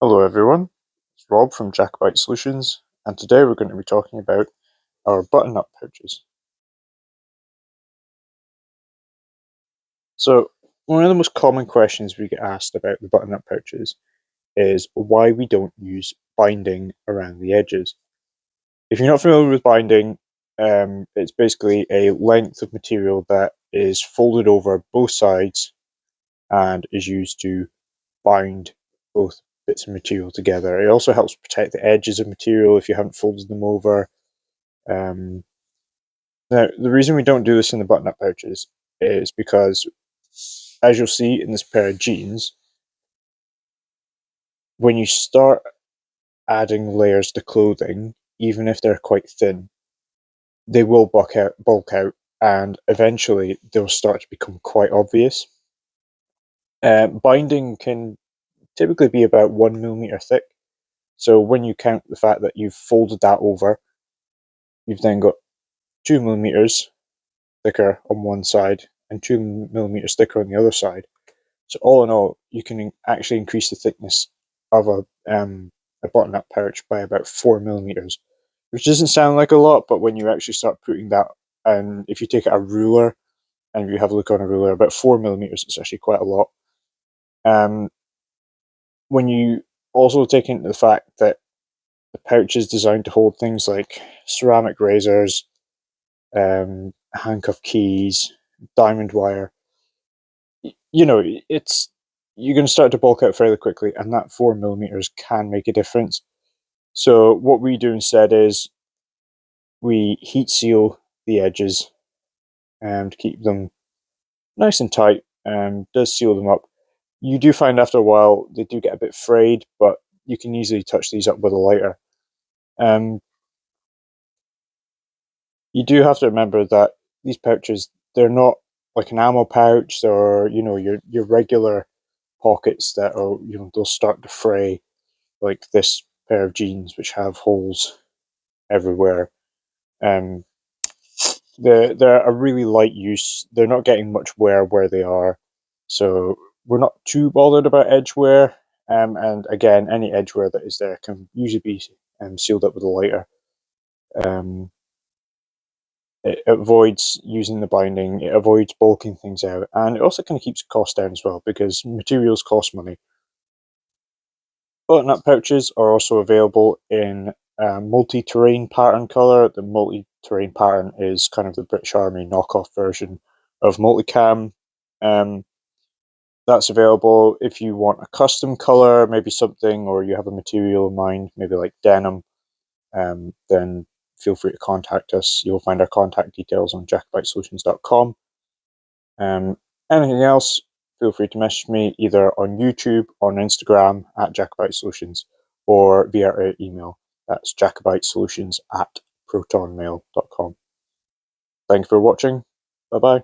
Hello everyone, it's Rob from Jacobite Solutions, and today we're going to be talking about our button-up pouches. So, one of the most common questions we get asked about the button-up pouches is why we don't use binding around the edges. If you're not familiar with binding, it's basically a length of material that is folded over both sides and is used to bind both bits of material together. It also helps protect the edges of material if you haven't folded them over. Now, the reason we don't do this in the button-up pouches is because, as you'll see in this pair of jeans, when you start adding layers to clothing, even if they're quite thin, they will bulk out, and eventually they'll start to become quite obvious. Binding can typically be about 1 millimeter thick. So when you count the fact that you've folded that over, you've then got 2 millimeters thicker on one side and 2 millimeters thicker on the other side. So all in all, you can actually increase the thickness of a button-up pouch by about 4 millimeters, which doesn't sound like a lot, but when you actually start putting that, and if you take a ruler and you have a look on a ruler, about 4 millimeters is actually quite a lot. When you also take into the fact that the pouch is designed to hold things like ceramic razors, handcuff keys, diamond wire, you know, it's you're going to start to bulk out fairly quickly, and that 4 millimeters can make a difference. So what we do instead is we heat seal the edges to keep them nice and tight, and does seal them up. You do find after a while they do get a bit frayed, but you can easily touch these up with a lighter. You do have to remember that these pouches, they're not like an ammo pouch or your regular pockets that are they'll start to fray like this pair of jeans which have holes everywhere. Um, they're a really light use. They're not getting much wear where they are, so we're not too bothered about edge wear. And again, any edge wear that is there can usually be sealed up with a lighter. Um, it avoids using the binding, it avoids bulking things out, and it also kind of keeps cost down as well because materials cost money. Button-up pouches are also available in multi-terrain pattern colour. The multi-terrain pattern is kind of the British Army knockoff version of multicam. That's available if you want a custom colour, maybe something, or you have a material in mind, maybe like denim, then feel free to contact us. You'll find our contact details on jacobitesolutions.com. Anything else, feel free to message me either on YouTube or on Instagram at Jacobite Solutions or via our email. That's jacobitesolutions@protonmail.com. Thank you for watching. Bye bye.